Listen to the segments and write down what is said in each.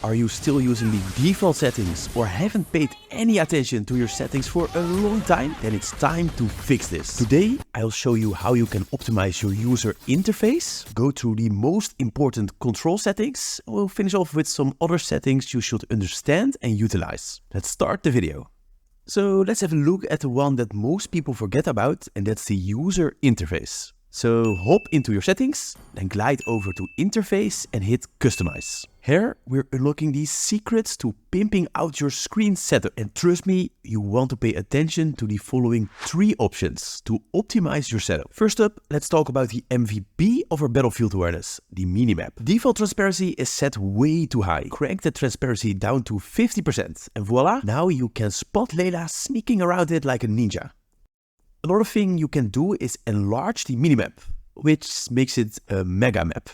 Are you still using the default settings or haven't paid any attention to your settings for a long time? Then it's time to fix this. Today, I'll show you how you can optimize your user interface, go through the most important control settings, and we'll finish off with some other settings you should understand and utilize. Let's start the video. So let's have a look at the one that most people forget about, and that's the user interface. So hop into your settings, then glide over to interface and hit customize. Here we're unlocking these secrets to pimping out your screen setup. And trust me, you want to pay attention to the following 3 options to optimize your setup. First up, let's talk about the MVP of our battlefield awareness, the minimap. Default transparency is set way too high. Crank the transparency down to 50% and voila, now you can spot Layla sneaking around it like a ninja. Another thing you can do is enlarge the minimap, which makes it a mega map.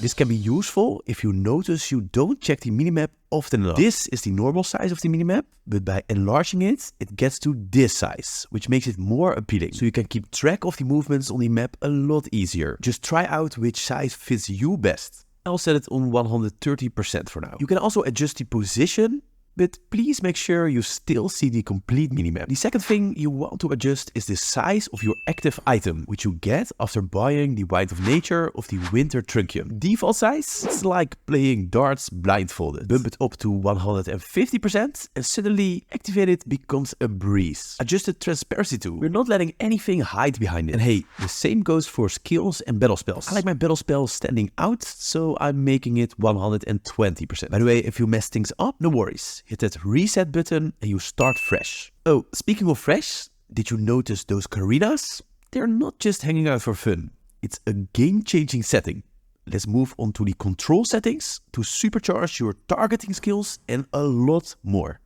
This can be useful if you notice you don't check the minimap often enough. This is the normal size of the minimap, but by enlarging it, it gets to this size, which makes it more appealing. So you can keep track of the movements on the map a lot easier. Just try out which size fits you best. I'll set it on 130% for now. You can also adjust the position, but please make sure you still see the complete minimap. The second thing you want to adjust is the size of your active item, which you get after buying the Wine of Nature of the Winter Trunchium. Default size, it's like playing darts blindfolded. Bump it up to 150% and suddenly activated becomes a breeze. Adjusted transparency too. We're not letting anything hide behind it. And hey, the same goes for skills and battle spells. I like my battle spells standing out, so I'm making it 120%. By the way, if you mess things up, no worries. Hit that reset button and you start fresh. Oh, speaking of fresh, did you notice those Karinas? They're not just hanging out for fun. It's a game-changing setting. Let's move on to the control settings to supercharge your targeting skills and a lot more.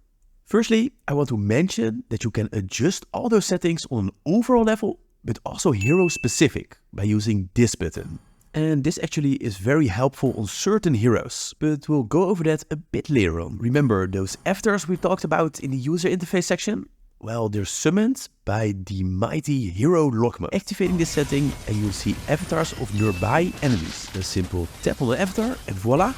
Firstly, I want to mention that you can adjust all those settings on an overall level, but also hero-specific by using this button. And this actually is very helpful on certain heroes, but we'll go over that a bit later on. Remember those avatars we talked about in the user interface section? Well, they're summoned by the mighty hero lock mode. Activating this setting and you'll see avatars of nearby enemies. A simple tap on the avatar and voila,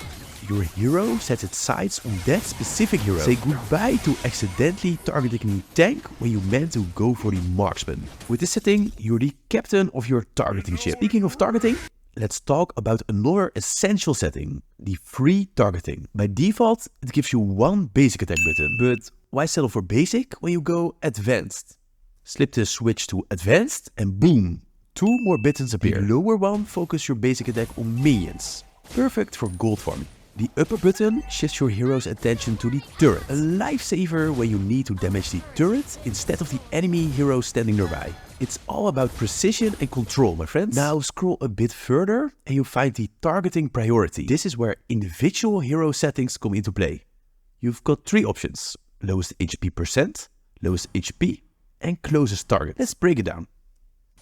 your hero sets its sights on that specific hero. Say goodbye to accidentally targeting the tank when you meant to go for the marksman. With this setting, you're the captain of your targeting ship. Speaking of targeting, let's talk about another essential setting, the free targeting. By default, it gives you one basic attack button, but why settle for basic when you go advanced? Slip the switch to advanced and boom, 2 more buttons appear. The lower one focuses your basic attack on minions, perfect for gold farming. The upper button shifts your hero's attention to the turret, a lifesaver when you need to damage the turret instead of the enemy hero standing nearby. It's all about precision and control, my friends. Now scroll a bit further and you find the targeting priority. This is where individual hero settings come into play. You've got 3 options: lowest HP percent, lowest HP, and closest target. Let's break it down.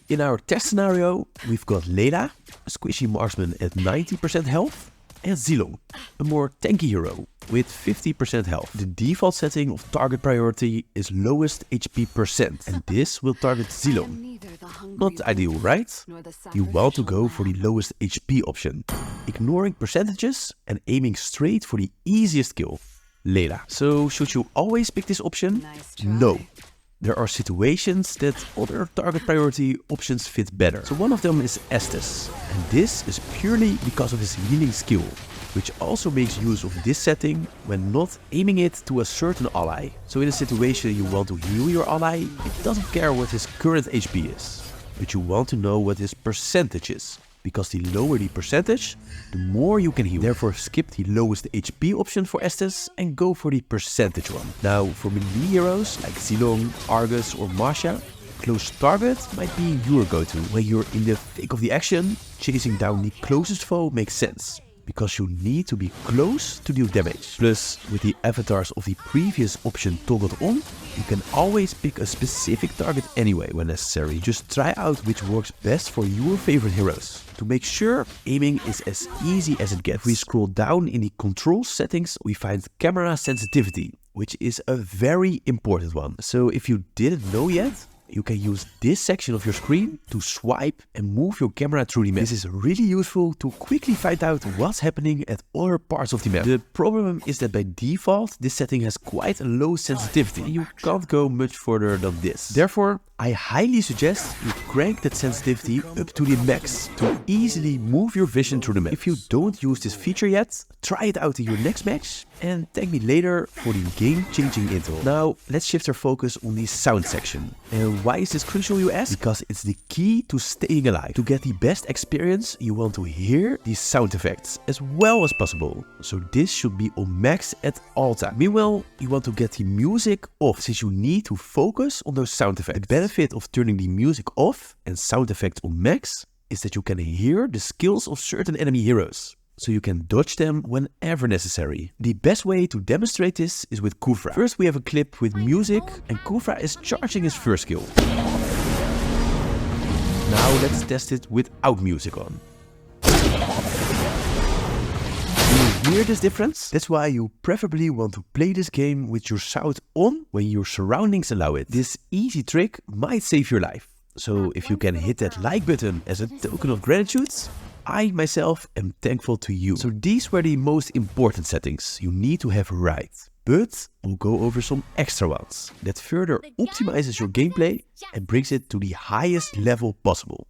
In our test scenario, we've got Layla, a squishy marksman at 90% health, and Zilong, a more tanky hero with 50% health. The default setting of target priority is lowest HP percent, and this will target Zilong. Not ideal, right? You want to go for the lowest HP option, ignoring percentages and aiming straight for the easiest kill, Layla. So should you always pick this option? No. There are situations that other target priority options fit better. So one of them is Estes, and this is purely because of his healing skill, which also makes use of this setting when not aiming it to a certain ally. So in a situation you want to heal your ally, it doesn't care what his current HP is, but you want to know what his percentage is, because the lower the percentage, the more you can heal. Therefore skip the lowest HP option for Estes and go for the percentage one. Now for melee heroes like Zilong, Argus or Masha, close target might be your go-to. When you're in the thick of the action, chasing down the closest foe makes sense, because you need to be close to deal damage. Plus, with the avatars of the previous option toggled on, you can always pick a specific target anyway when necessary. Just try out which works best for your favorite heroes. To make sure aiming is as easy as it gets, if we scroll down in the control settings, we find camera sensitivity, which is a very important one. So if you didn't know yet, you can use this section of your screen to swipe and move your camera through the map. This is really useful to quickly find out what's happening at other parts of the map. The problem is that by default, this setting has quite a low sensitivity, and you can't go much further than this. Therefore, I highly suggest you crank that sensitivity up to the max to easily move your vision through the map. If you don't use this feature yet, try it out in your next match and thank me later for the game-changing intel. Now, let's shift our focus on the sound section. And why is this crucial, you ask? Because it's the key to staying alive. To get the best experience, you want to hear these sound effects as well as possible. So this should be on max at all time. Meanwhile, you want to get the music off, since you need to focus on those sound effects. The benefit of turning the music off and sound effects on max is that you can hear the skills of certain enemy heroes, so you can dodge them whenever necessary. The best way to demonstrate this is with Kufra. First we have a clip with music and Kufra is charging his first skill. Now let's test it without music on. You hear this difference? That's why you preferably want to play this game with your sound on when your surroundings allow it. This easy trick might save your life. So if you can hit that like button as a token of gratitude, I myself am thankful to you. So these were the most important settings you need to have right. But we'll go over some extra ones that further optimizes your gameplay and brings it to the highest level possible.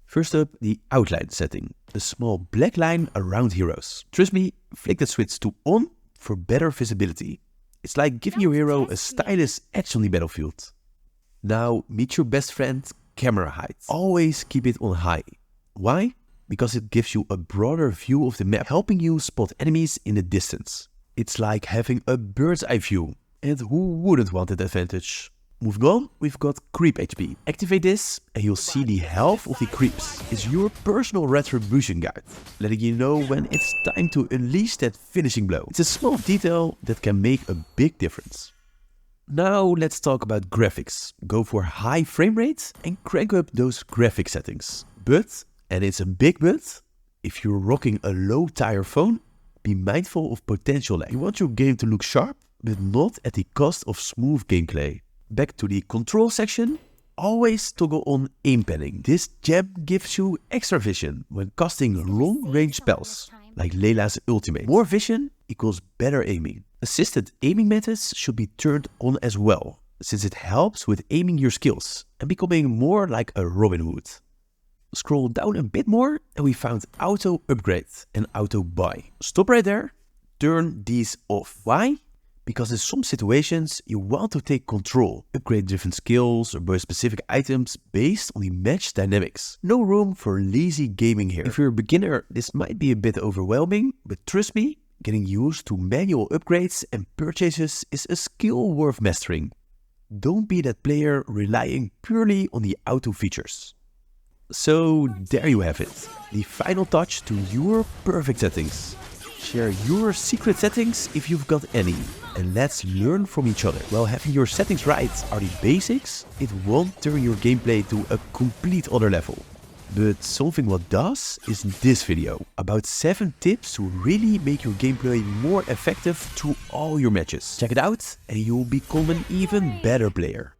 First up, the outline setting, the small black line around heroes. Trust me, flick that switch to on for better visibility. It's like giving your hero a stylish edge on the battlefield. Now meet your best friend, camera height. Always keep it on high. Why? Because it gives you a broader view of the map, helping you spot enemies in the distance. It's like having a bird's eye view, and who wouldn't want that advantage? Moving on, we've got Creep HP. Activate this and you'll see the health of the creeps. It's your personal retribution guide, letting you know when it's time to unleash that finishing blow. It's a small detail that can make a big difference. Now let's talk about graphics. Go for high frame rate and crank up those graphic settings. But, and it's a big but, if you're rocking a low tier phone, be mindful of potential lag. You want your game to look sharp, but not at the cost of smooth gameplay. Back to the control section, always toggle on aim panning. This gem gives you extra vision when casting long range spells, like Layla's ultimate. More vision equals better aiming. Assisted aiming methods should be turned on as well, since it helps with aiming your skills and becoming more like a Robin Hood. Scroll down a bit more and we found auto upgrade and auto buy. Stop right there, turn these off. Why? Because in some situations you want to take control, upgrade different skills or buy specific items based on the match dynamics. No room for lazy gaming here. If you're a beginner, this might be a bit overwhelming, but trust me, getting used to manual upgrades and purchases is a skill worth mastering. Don't be that player relying purely on the auto features. So there you have it, the final touch to your perfect settings. Share your secret settings if you've got any, and let's learn from each other. While having your settings right are the basics, it won't turn your gameplay to a complete other level. But something what does is this video, about 7 tips to really make your gameplay more effective through all your matches. Check it out and you'll become an even better player.